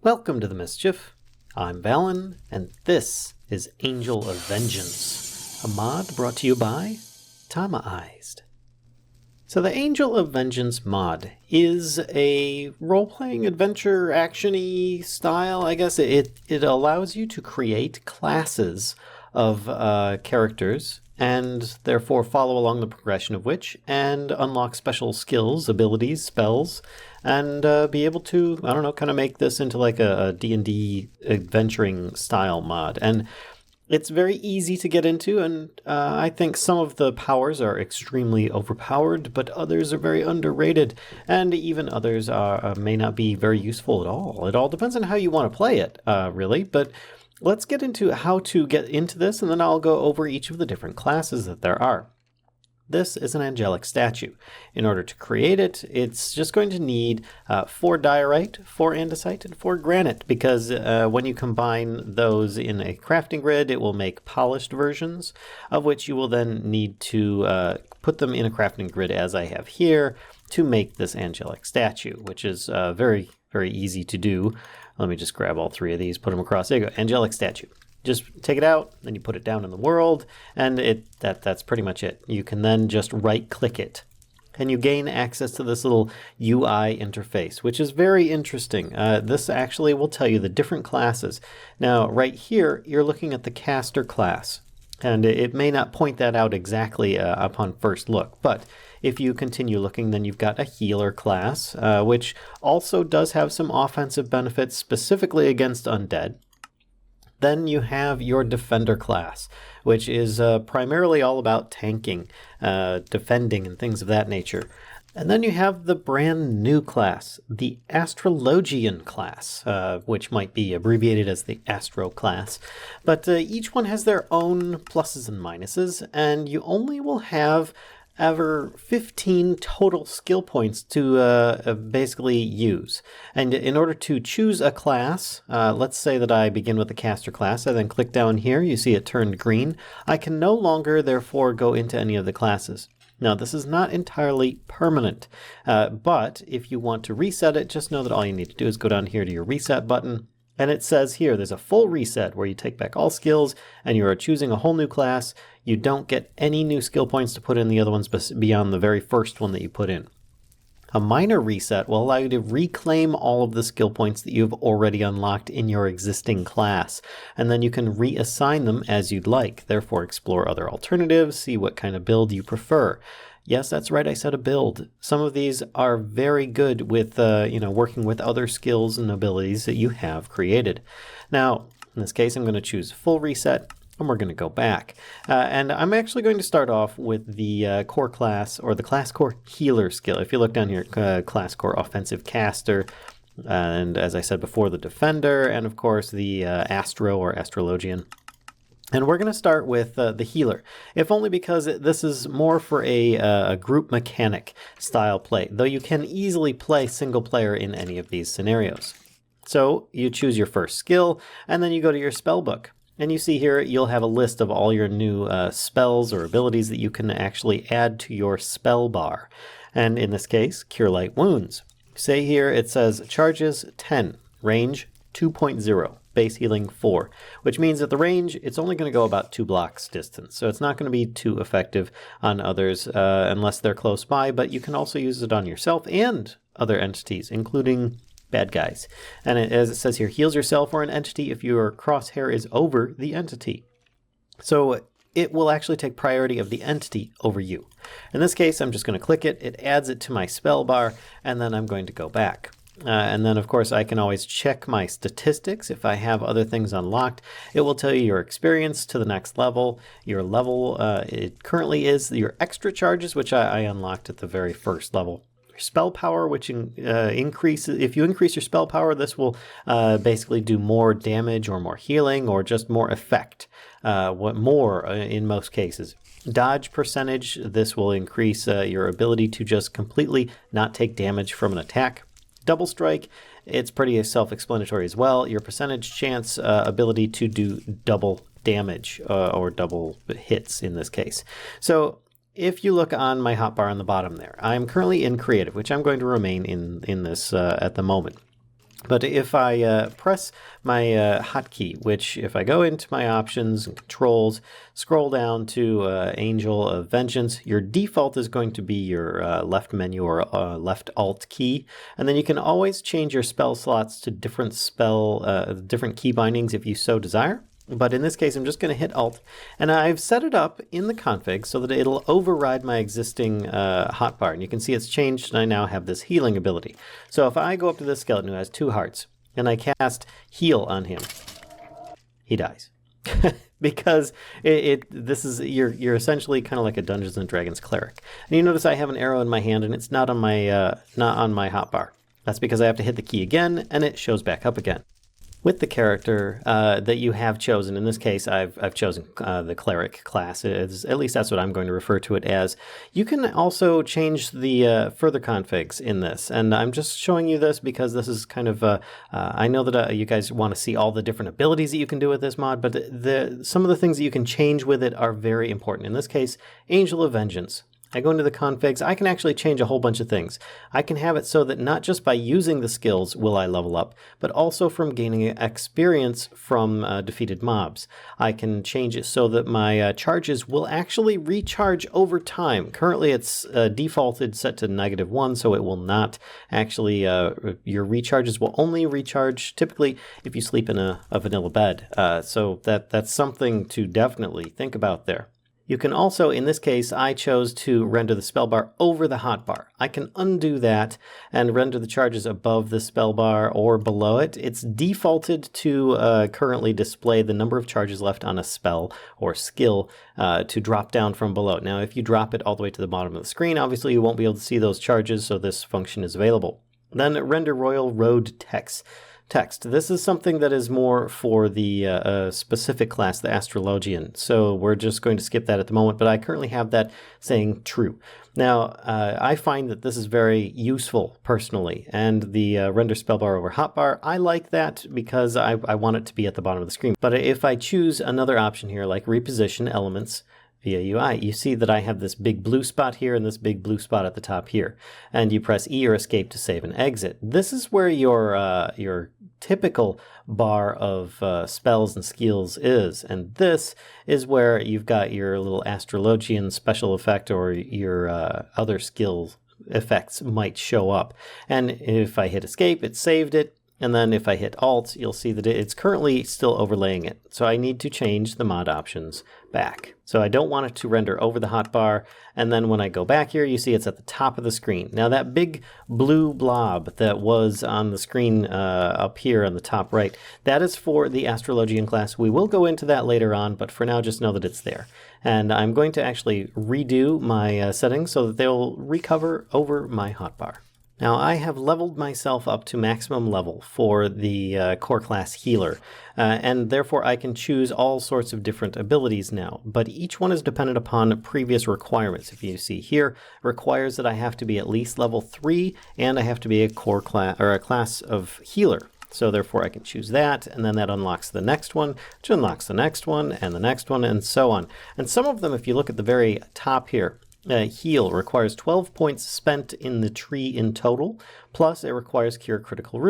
Welcome to the Mischief. I'm Vallen, and this is Angel of Vengeance, a mod brought to you by Tamaized. So the Angel of Vengeance mod is a role-playing adventure action-y style, I guess. It allows you to create classes of characters and therefore follow along the progression of which and unlock special skills, abilities, spells, and be able to, I don't know, kind of make this into like a D&D adventuring style mod. And it's very easy to get into, and I think some of the powers are extremely overpowered, but others are very underrated, and even others may not be very useful at all. It all depends on how you want to play it, really, but let's get into how to get into this, and then I'll go over each of the different classes that there are. This is an angelic statue. In order to create it, it's just going to need 4 diorite, 4 andesite, and 4 granite, because when you combine those in a crafting grid, it will make polished versions, of which you will then need to put them in a crafting grid, as I have here, to make this angelic statue, which is very, very easy to do. Let me just grab all 3 of these, put them across. There you go, angelic statue. Just take it out, then you put it down in the world, and that's pretty much it. You can then just right-click it, and you gain access to this little UI interface, which is very interesting. This actually will tell you the different classes. Now, right here, you're looking at the caster class, and it may not point that out exactly upon first look, but if you continue looking, then you've got a healer class, which also does have some offensive benefits specifically against undead. Then you have your defender class, which is primarily all about tanking, defending, and things of that nature. And then you have the brand new class, the Astrologian class, which might be abbreviated as the Astro class. But each one has their own pluses and minuses, and you only will have ever 15 total skill points to basically use. And in order to choose a class, let's say that I begin with the caster class, I then click down here, you see it turned green. I can no longer therefore go into any of the classes. Now, this is not entirely permanent, but if you want to reset it, just know that all you need to do is go down here to your reset button. And it says here, there's a full reset where you take back all skills and you are choosing a whole new class. You don't get any new skill points to put in the other ones beyond the very first one that you put in. A minor reset will allow you to reclaim all of the skill points that you've already unlocked in your existing class, and then you can reassign them as you'd like. Therefore, explore other alternatives, see what kind of build you prefer. Yes, that's right, I said a build. Some of these are very good with working with other skills and abilities that you have created. Now, in this case, I'm going to choose full reset, and we're going to go back. And I'm actually going to start off with the core class, or the class core healer skill. If you look down here, class core offensive caster, and as I said before, the defender, and of course the Astro or Astrologian. And we're going to start with the healer, if only because this is more for a group mechanic style play, though you can easily play single player in any of these scenarios. So you choose your first skill, and then you go to your spell book. And you see here, you'll have a list of all your new spells or abilities that you can actually add to your spell bar. And in this case, Cure Light Wounds. Say here it says charges 10, range 2.0. Base healing 4, which means that the range, it's only going to go about 2 blocks distance. So it's not going to be too effective on others unless they're close by, but you can also use it on yourself and other entities, including bad guys. And as it says here, heals yourself or an entity if your crosshair is over the entity. So it will actually take priority of the entity over you. In this case, I'm just going to click it. It adds it to my spell bar, and then I'm going to go back. And then, of course, I can always check my statistics. If I have other things unlocked, it will tell you your experience to the next level. Your level, it currently is your extra charges, which I unlocked at the very first level. Your spell power, which increases. If you increase your spell power, this will basically do more damage or more healing or just more effect. In most cases. Dodge percentage, this will increase your ability to just completely not take damage from an attack. Double strike, it's pretty self-explanatory as well. Your percentage chance ability to do double damage or double hits in this case. So if you look on my hotbar on the bottom there, I'm currently in creative, which I'm going to remain in this at the moment. But if I press my hotkey, which if I go into my options and controls, scroll down to Angel of Vengeance, your default is going to be your left menu or left alt key. And then you can always change your spell slots to different different key bindings if you so desire. But in this case, I'm just going to hit Alt, and I've set it up in the config so that it'll override my existing hotbar. And you can see it's changed, and I now have this healing ability. So if I go up to this skeleton who has 2 hearts, and I cast Heal on him, he dies. Because you're essentially kind of like a Dungeons and Dragons cleric. And you notice I have an arrow in my hand, and it's not on my hotbar. That's because I have to hit the key again, and it shows back up again. With the character that you have chosen, in this case I've chosen the cleric class, at least that's what I'm going to refer to it as. You can also change the further configs in this, and I'm just showing you this because this is kind of, I know that you guys want to see all the different abilities that you can do with this mod, but some of the things that you can change with it are very important. In this case, Angel of Vengeance. I go into the configs, I can actually change a whole bunch of things. I can have it so that not just by using the skills will I level up, but also from gaining experience from defeated mobs. I can change it so that my charges will actually recharge over time. Currently it's defaulted set to -1, so it will not actually, your recharges will only recharge typically if you sleep in a vanilla bed. So that's something to definitely think about there. You can also, in this case, I chose to render the spell bar over the hotbar. I can undo that and render the charges above the spell bar or below it. It's defaulted to currently display the number of charges left on a spell or skill to drop down from below. Now, if you drop it all the way to the bottom of the screen, obviously you won't be able to see those charges, so this function is available. Then render Royal Road text. This is something that is more for the specific class, the Astrologian. So we're just going to skip that at the moment, but I currently have that saying true. Now, I find that this is very useful personally, and the render spellbar over hotbar, I like that because I want it to be at the bottom of the screen. But if I choose another option here, like reposition elements via UI, you see that I have this big blue spot here and this big blue spot at the top here. And you press E or escape to save and exit. This is where your typical bar of spells and skills is. And this is where you've got your little Astrologian special effect or your other skill effects might show up. And if I hit escape, it saved it. And then if I hit Alt, you'll see that it's currently still overlaying it. So I need to change the mod options back. So I don't want it to render over the hotbar. And then when I go back here, you see it's at the top of the screen. Now that big blue blob that was on the screen up here on the top right, that is for the Astrologian class. We will go into that later on, but for now, just know that it's there. And I'm going to actually redo my settings so that they'll recover over my hotbar. Now I have leveled myself up to maximum level for the core class healer, and therefore I can choose all sorts of different abilities now, but each one is dependent upon previous requirements. If you see here, requires that I have to be at least level 3 and I have to be a core class or a class of healer. So therefore I can choose that, and then that unlocks the next one, which unlocks the next one, and so on. And some of them, if you look at the very top here, heal requires 12 points spent in the tree in total, plus it requires cure critical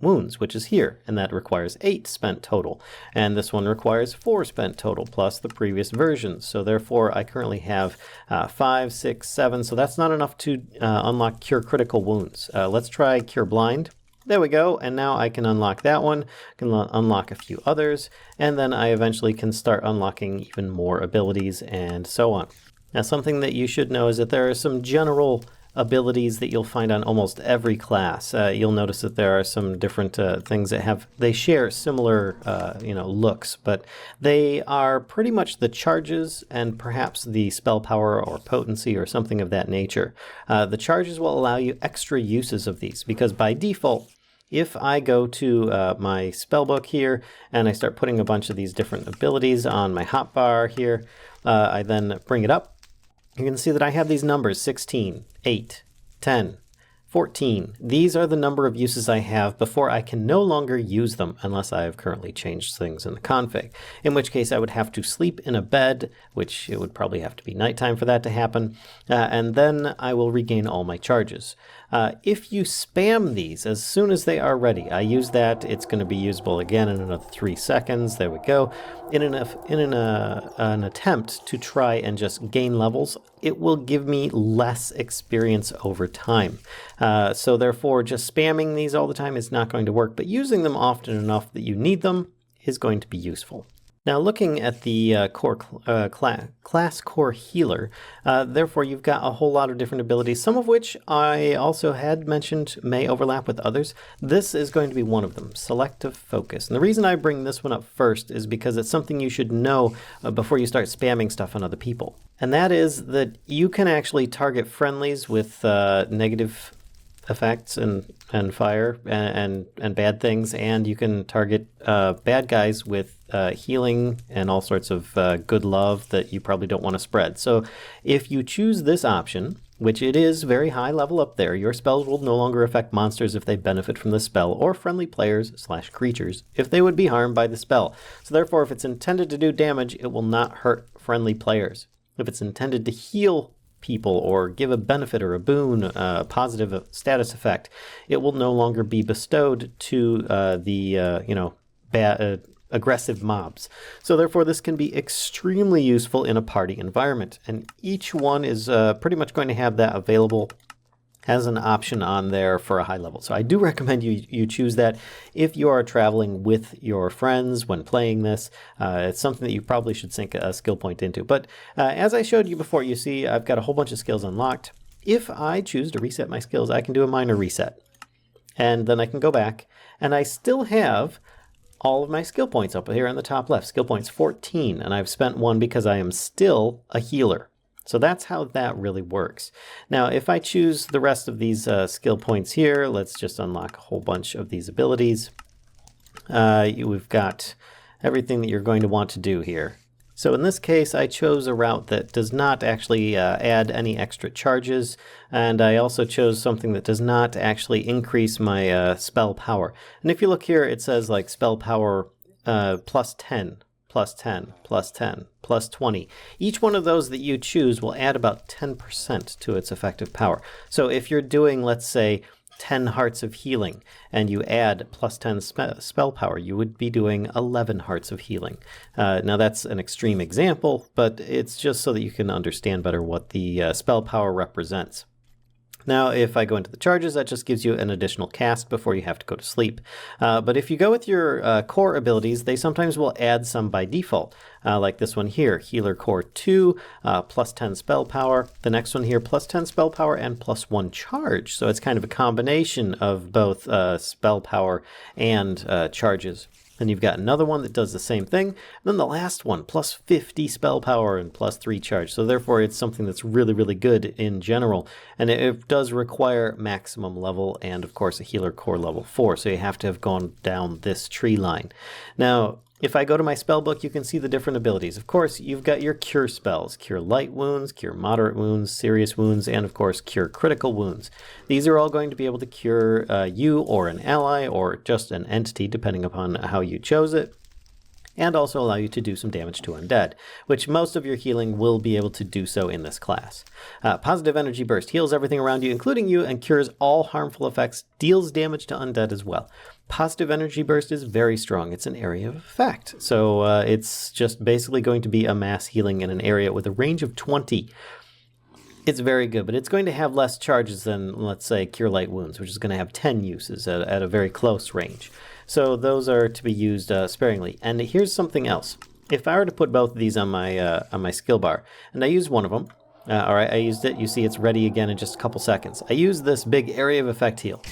wounds, which is here, and that requires 8 spent total. And this one requires 4 spent total, plus the previous versions. So therefore, I currently have 5, 6, 7, so that's not enough to unlock cure critical wounds. Let's try cure blind. There we go, and now I can unlock that one, can unlock a few others, and then I eventually can start unlocking even more abilities and so on. Now, something that you should know is that there are some general abilities that you'll find on almost every class. You'll notice that there are some different things that they share similar, looks, but they are pretty much the charges and perhaps the spell power or potency or something of that nature. The charges will allow you extra uses of these because by default, if I go to my spellbook here and I start putting a bunch of these different abilities on my hotbar here, I then bring it up. You can see that I have these numbers, 16, 8, 10, 14. These are the number of uses I have before I can no longer use them unless I have currently changed things in the config, in which case I would have to sleep in a bed, which it would probably have to be nighttime for that to happen, and then I will regain all my charges. If you spam these as soon as they are ready, I use that, it's going to be usable again in another 3 seconds. There we go. In an attempt to try and just gain levels, it will give me less experience over time. So therefore, just spamming these all the time is not going to work, but using them often enough that you need them is going to be useful. Now looking at the class core healer, therefore you've got a whole lot of different abilities, some of which I also had mentioned may overlap with others. This is going to be one of them, Selective Focus. And the reason I bring this one up first is because it's something you should know before you start spamming stuff on other people. And that is that you can actually target friendlies with negative effects and fire and bad things, and you can target bad guys with healing and all sorts of good love that you probably don't want to spread. So if you choose this option, which it is very high level up there, your spells will no longer affect monsters if they benefit from the spell, or friendly players/creatures if they would be harmed by the spell. So therefore, if it's intended to do damage, it will not hurt friendly players. If it's intended to heal people or give a benefit or a boon, a positive status effect, it will no longer be bestowed to aggressive mobs. So therefore this can be extremely useful in a party environment, and each one is pretty much going to have that available as an option on there for a high level. So I do recommend you choose that if you are traveling with your friends when playing this. It's something that you probably should sink a skill point into. But as I showed you before, you see I've got a whole bunch of skills unlocked. If I choose to reset my skills, I can do a minor reset. And then I can go back, and I still have all of my skill points up here on the top left. Skill points 14, and I've spent one because I am still a healer. So that's how that really works. Now, if I choose the rest of these skill points here, let's just unlock a whole bunch of these abilities. We've got everything that you're going to want to do here. So in this case, I chose a route that does not actually add any extra charges, and I also chose something that does not actually increase my spell power. And if you look here, it says like spell power plus 10. Plus 10, plus 10, plus 20. Each one of those that you choose will add about 10% to its effective power. So if you're doing, let's say, 10 hearts of healing, and you add plus 10 spell power, you would be doing 11 hearts of healing. Now that's an extreme example, but it's just so that you can understand better what the spell power represents. Now, if I go into the charges, that just gives you an additional cast before you have to go to sleep. But if you go with your core abilities, they sometimes will add some by default, like this one here, Healer Core 2, plus 10 spell power. The next one here, plus 10 spell power and plus 1 charge. So it's kind of a combination of both spell power and charges. Then you've got another one that does the same thing. And then the last one, plus 50 spell power and plus 3 charge. So therefore it's something that's really, really good in general. And it does require maximum level and of course a healer core level 4. So you have to have gone down this tree line. Now, if I go to my spell book, you can see the different abilities. Of course, you've got your cure spells, cure light wounds, cure moderate wounds, serious wounds, and of course, cure critical wounds. These are all going to be able to cure you or an ally or just an entity, depending upon how you chose it, and also allow you to do some damage to undead, which most of your healing will be able to do so in this class. Positive Energy Burst heals everything around you, including you, and cures all harmful effects, deals damage to undead as well. Positive Energy Burst is very strong. It's an area of effect. So it's just basically going to be a mass healing in an area with a range of 20. It's very good, but it's going to have less charges than, let's say, Cure Light Wounds, which is going to have 10 uses at a very close range. So those are to be used sparingly. And here's something else. If I were to put both of these on my skill bar, and I use one of them, all right, I used it. You see it's ready again in just a couple seconds. I use this big area of effect heal.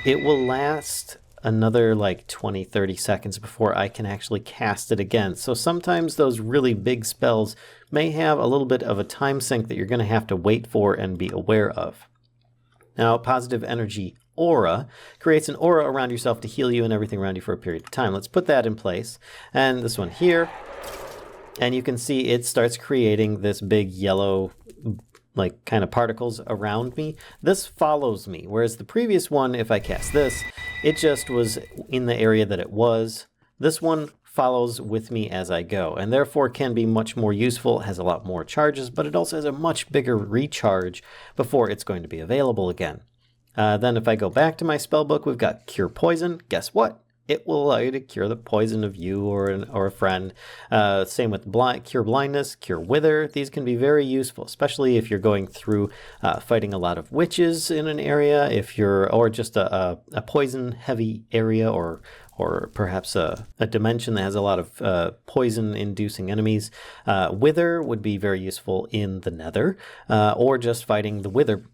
It will last another like 20-30 seconds before I can actually cast it again. So sometimes those really big spells may have a little bit of a time sink that you're going to have to wait for and be aware of. Now, Positive Energy Aura creates an aura around yourself to heal you and everything around you for a period of time. Let's put that in place. And this one here, and you can see it starts creating this big yellow like kind of particles around me. This follows me, whereas the previous one, if I cast this, it just was in the area that it was. This one follows with me as I go, and therefore can be much more useful, has a lot more charges, but it also has a much bigger recharge before it's going to be available again. Then if I go back to my spellbook, we've got Cure Poison. Guess what? It will allow you to cure the poison of you or a friend. Same with Cure Blindness, Cure Wither. These can be very useful, especially if you're going through fighting a lot of witches in an area, or just a poison-heavy area, or perhaps a dimension that has a lot of poison-inducing enemies. Wither would be very useful in the Nether, or just fighting the Wither.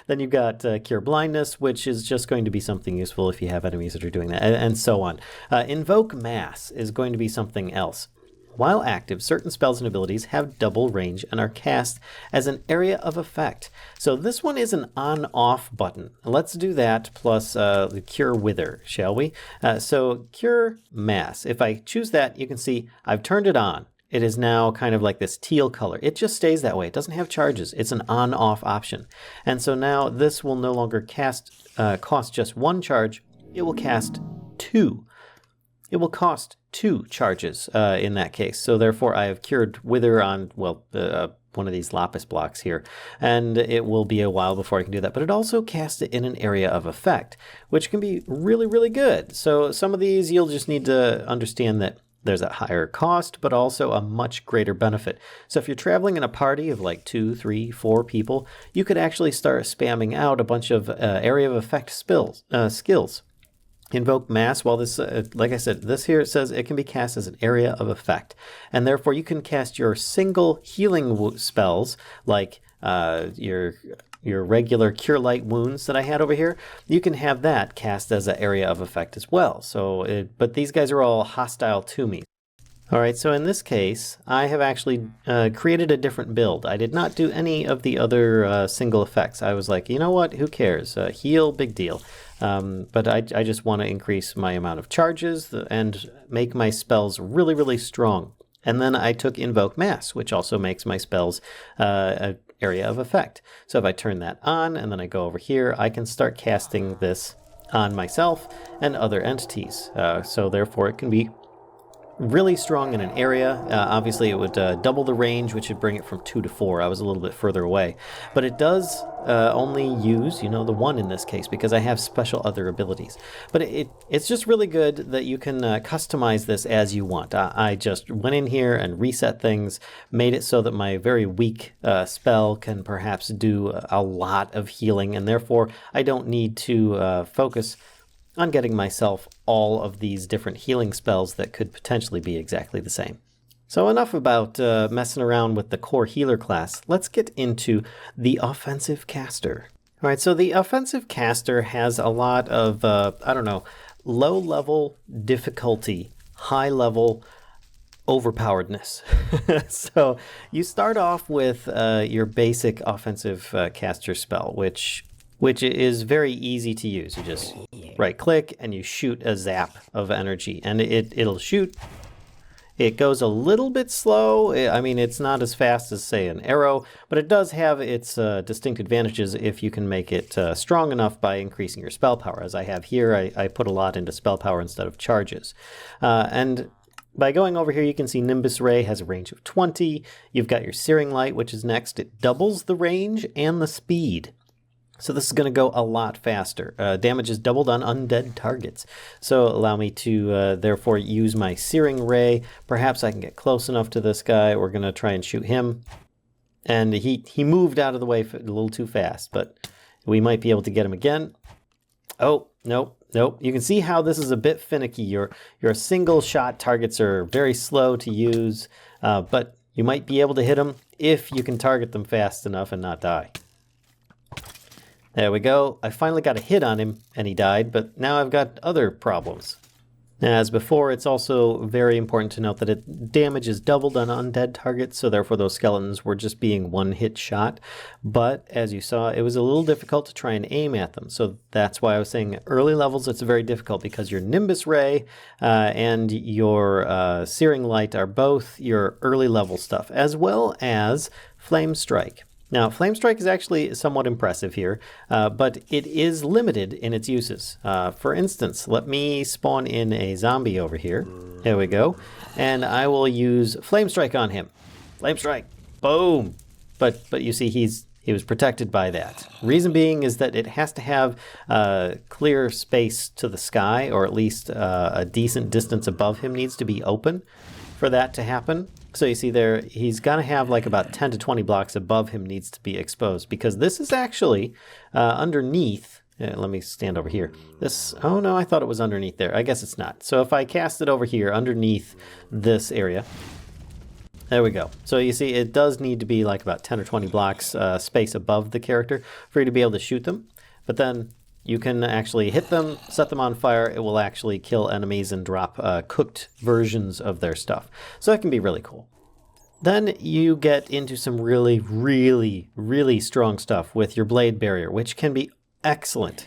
Then you've got Cure Blindness, which is just going to be something useful if you have enemies that are doing that, and so on. Invoke Mass is going to be something else. While active, certain spells and abilities have double range and are cast as an area of effect. So this one is an on-off button. Let's do that plus the Cure Wither, shall we? So Cure Mass. If I choose that, you can see I've turned it on. It is now kind of like this teal color. It just stays that way. It doesn't have charges. It's an on-off option. And so now this will no longer cost just one charge. It will cast two. It will cost 2 charges in that case. So therefore I have cured Wither on, well, one of these lapis blocks here, and it will be a while before I can do that. But it also casts it in an area of effect, which can be really, really good. So some of these you'll just need to understand that there's a higher cost, but also a much greater benefit. So if you're traveling in a party of like 2, 3, 4 people, you could actually start spamming out a bunch of area of effect skills. Invoke Mass, well, this, like I said, this here says it can be cast as an area of effect. And therefore you can cast your single healing spells, like your regular Cure Light Wounds that I had over here. You can have that cast as an area of effect as well. So, but these guys are all hostile to me. All right, so in this case, I have actually created a different build. I did not do any of the other single effects. I was like, you know what, who cares? Heal, big deal. But I just want to increase my amount of charges and make my spells really, really strong. And then I took Invoke Mass, which also makes my spells an area of effect. So if I turn that on and then I go over here, I can start casting this on myself and other entities. So therefore it can be really strong in an area. Obviously it would double the range, which would bring it from 2 to 4. I was a little bit further away, but it does only use, the 1 in this case, because I have special other abilities. But it's just really good that you can customize this as you want. I just went in here and reset things, made it so that my very weak spell can perhaps do a lot of healing, and therefore I don't need to focus on getting myself all of these different healing spells that could potentially be exactly the same. So enough about messing around with the core healer class. Let's get into the offensive caster. All right, so the offensive caster has a lot of, low-level difficulty, high-level overpoweredness. So you start off with your basic offensive caster spell, which is very easy to use. You just right-click and you shoot a zap of energy, and it'll shoot. It goes a little bit slow. I mean, it's not as fast as, say, an arrow, but it does have its distinct advantages if you can make it strong enough by increasing your spell power. As I have here, I put a lot into spell power instead of charges. And by going over here, you can see Nimbus Ray has a range of 20. You've got your Searing Light, which is next. It doubles the range and the speed. So this is going to go a lot faster. Damage is doubled on undead targets. So allow me to therefore use my Searing Ray. Perhaps I can get close enough to this guy. We're going to try and shoot him. And he moved out of the way a little too fast, but we might be able to get him again. Oh, nope. You can see how this is a bit finicky. Your single shot targets are very slow to use, but you might be able to hit them if you can target them fast enough and not die. There we go. I finally got a hit on him and he died, but now I've got other problems. As before, it's also very important to note that damage is doubled on undead targets, so therefore those skeletons were just being one-hit shot. But as you saw, it was a little difficult to try and aim at them. So that's why I was saying early levels it's very difficult, because your Nimbus Ray and your Searing Light are both your early level stuff, as well as Flame Strike. Now, Flame Strike is actually somewhat impressive here, but it is limited in its uses. For instance, let me spawn in a zombie over here. There we go. And I will use Flame Strike on him. Flame Strike. Boom. But you see, he's He was protected by that. Reason being is that it has to have clear space to the sky, or at least a decent distance above him needs to be open for that to happen. So you see there, he's got to have like about 10 to 20 blocks above him needs to be exposed, because this is actually underneath. Let me stand over here. This, oh no, I thought it was underneath there. I guess it's not. So if I cast it over here underneath this area, there we go. So you see, it does need to be like about 10 or 20 blocks space above the character for you to be able to shoot them. But then you can actually hit them, set them on fire. It will actually kill enemies and drop cooked versions of their stuff. So that can be really cool. Then you get into some really, really, really strong stuff with your Blade Barrier, which can be excellent.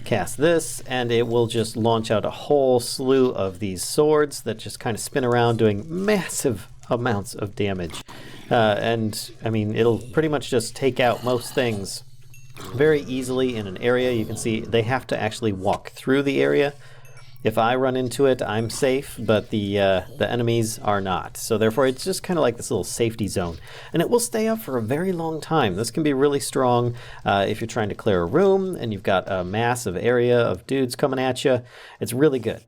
Cast this, and it will just launch out a whole slew of these swords that just kind of spin around doing massive amounts of damage. And I mean, it'll pretty much just take out most things very easily in an area. You can see they have to actually walk through the area. If I run into it, I'm safe, but the enemies are not. So therefore, it's just kind of like this little safety zone. And it will stay up for a very long time. This can be really strong if you're trying to clear a room and you've got a massive area of dudes coming at you. It's really good.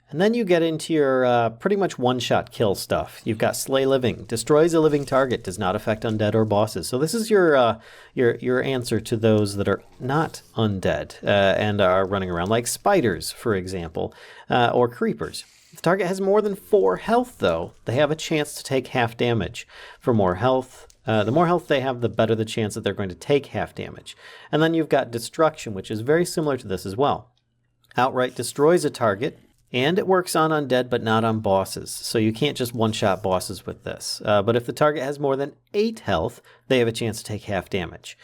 And then you get into your pretty much one-shot kill stuff. You've got Slay Living. Destroys a living target. Does not affect undead or bosses. So this is your answer to those that are not undead and are running around, like spiders, for example, or creepers. If the target has more than 4 health, though, they have a chance to take half damage. For more health, the more health they have, the better the chance that they're going to take half damage. And then you've got Destruction, which is very similar to this as well. Outright destroys a target. And it works on undead, but not on bosses. So you can't just one-shot bosses with this. But if the target has more than 8 health, they have a chance to take half damage.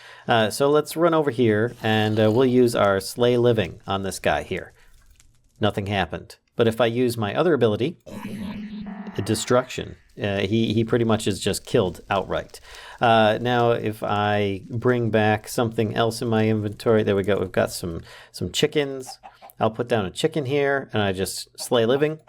So let's run over here, and we'll use our Slay Living on this guy here. Nothing happened. But if I use my other ability, Destruction, he pretty much is just killed outright. Now, if I bring back something else in my inventory, there we go. We've got some chickens. I'll put down a chicken here, and I just Slay Living.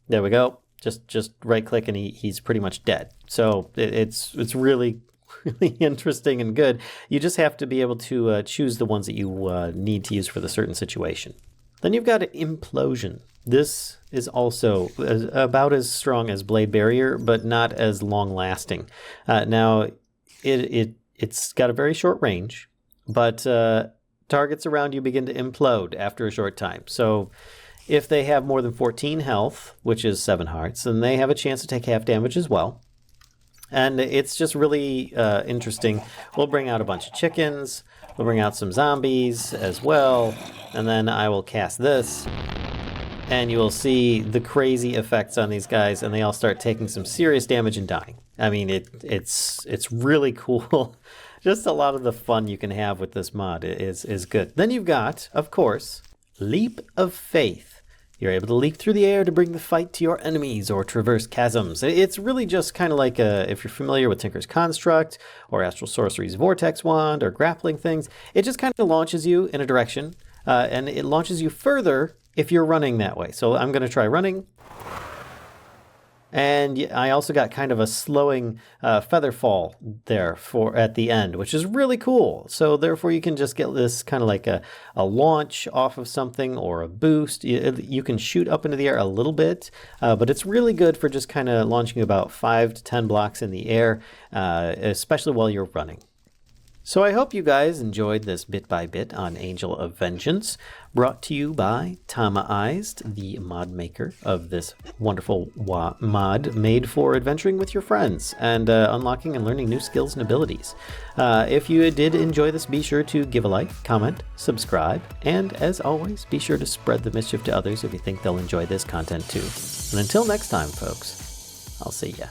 There we go. Just right click, and he's pretty much dead. So it's really, really interesting and good. You just have to be able to choose the ones that you need to use for the certain situation. Then you've got Implosion. This is also about as strong as Blade Barrier, but not as long-lasting. Now, it's got a very short range, but targets around you begin to implode after a short time. So if they have more than 14 health, which is 7 hearts, then they have a chance to take half damage as well. And it's just really interesting. We'll bring out a bunch of chickens. We'll bring out some zombies as well. And then I will cast this. And you will see the crazy effects on these guys, and they all start taking some serious damage and dying. I mean, it's really cool. Just a lot of the fun you can have with this mod is good. Then you've got, of course, Leap of Faith. You're able to leap through the air to bring the fight to your enemies or traverse chasms. It's really just kind of like if you're familiar with Tinker's Construct or Astral Sorcery's Vortex Wand or grappling things, it just kind of launches you in a direction, and it launches you further if you're running that way. So I'm going to try running. And I also got kind of a slowing feather fall there at the end, which is really cool. So therefore you can just get this kind of like a launch off of something or a boost. You can shoot up into the air a little bit, but it's really good for just kind of launching about 5 to 10 blocks in the air, especially while you're running. So I hope you guys enjoyed this bit by bit on Angel of Vengeance, brought to you by Tamaized, the mod maker of this wonderful mod made for adventuring with your friends and unlocking and learning new skills and abilities. If you did enjoy this, be sure to give a like, comment, subscribe, and as always, be sure to spread the mischief to others if you think they'll enjoy this content too. And until next time, folks, I'll see ya.